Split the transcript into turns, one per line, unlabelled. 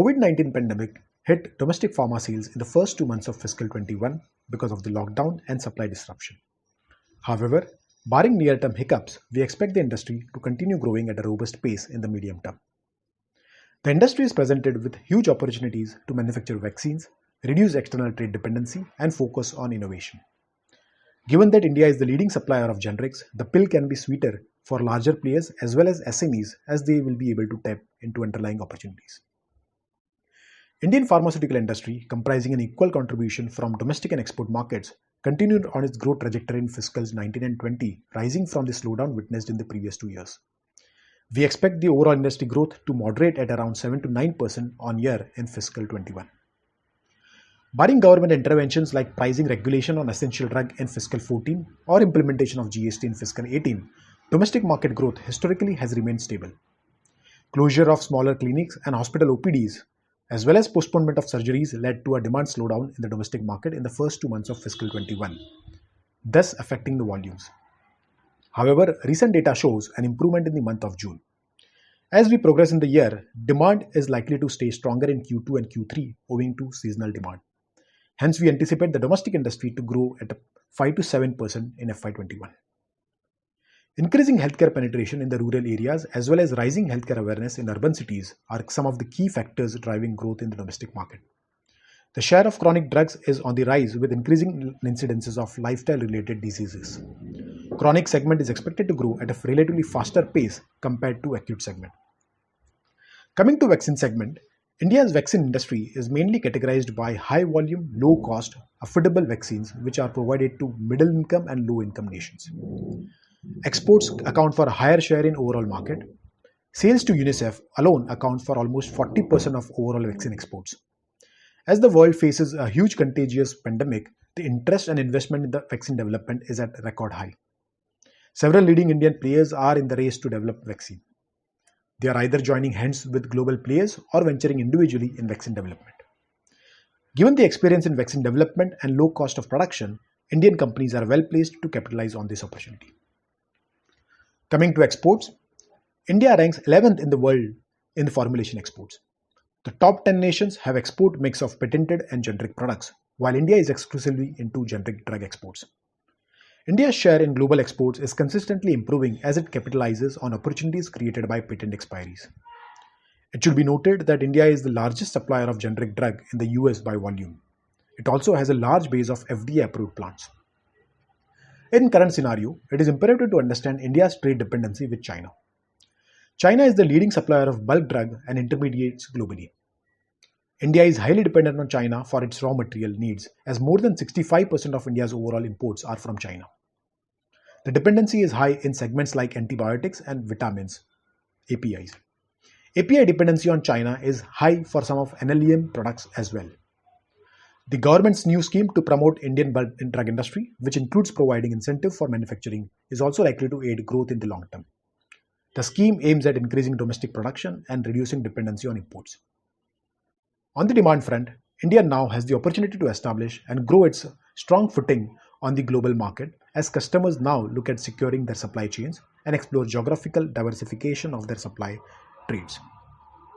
COVID-19 pandemic hit domestic pharma sales in the first 2 months of fiscal 21 because of the lockdown and supply disruption. However, barring near-term hiccups, we expect the industry to continue growing at a robust pace in the medium term. The industry is presented with huge opportunities to manufacture vaccines, reduce external trade dependency, and focus on innovation. Given that India is the leading supplier of generics, the pill can be sweeter for larger players as well as SMEs, as they will be able to tap into underlying opportunities. Indian pharmaceutical industry, comprising an equal contribution from domestic and export markets, continued on its growth trajectory in fiscals 19 and 20, rising from the slowdown witnessed in the previous 2 years. We expect the overall industry growth to moderate at around 7 to 9% on year in fiscal 21. Barring government interventions like pricing regulation on essential drug in fiscal 14 or implementation of GST in fiscal 18, domestic market growth historically has remained stable. Closure of smaller clinics and hospital OPDs, as well as postponement of surgeries, led to a demand slowdown in the domestic market in the first 2 months of fiscal 21, thus affecting the volumes. However, recent data shows an improvement in the month of June. As we progress in the year, demand is likely to stay stronger in Q2 and Q3 owing to seasonal demand. Hence, we anticipate the domestic industry to grow at 5 to 7% in FY21. Increasing healthcare penetration in the rural areas as well as rising healthcare awareness in urban cities are some of the key factors driving growth in the domestic market. The share of chronic drugs is on the rise with increasing incidences of lifestyle-related diseases. Chronic segment is expected to grow at a relatively faster pace compared to acute segment. Coming to vaccine segment, India's vaccine industry is mainly categorized by high volume, low cost, affordable vaccines which are provided to middle income and low income nations. Exports account for a higher share in overall market. Sales to UNICEF alone account for almost 40% of overall vaccine exports. As the world faces a huge contagious pandemic, the interest and investment in the vaccine development is at record high. Several leading Indian players are in the race to develop vaccine. They are either joining hands with global players or venturing individually in vaccine development. Given the experience in vaccine development and low cost of production, Indian companies are well placed to capitalize on this opportunity. Coming to exports, India ranks 11th in the world in the formulation exports. The top 10 nations have export mix of patented and generic products, while India is exclusively into generic drug exports. India's share in global exports is consistently improving as it capitalizes on opportunities created by patent expiries. It should be noted that India is the largest supplier of generic drug in the US by volume. It also has a large base of FDA-approved plants. In current scenario, it is imperative to understand India's trade dependency with China. China is the leading supplier of bulk drug and intermediates globally. India is highly dependent on China for its raw material needs, as more than 65% of India's overall imports are from China. The dependency is high in segments like antibiotics and vitamins, APIs. API dependency on China is high for some of NLEM products as well. The government's new scheme to promote Indian bulk drug industry, which includes providing incentive for manufacturing, is also likely to aid growth in the long term. The scheme aims at increasing domestic production and reducing dependency on imports. On the demand front, India now has the opportunity to establish and grow its strong footing on the global market as customers now look at securing their supply chains and explore geographical diversification of their supply trades.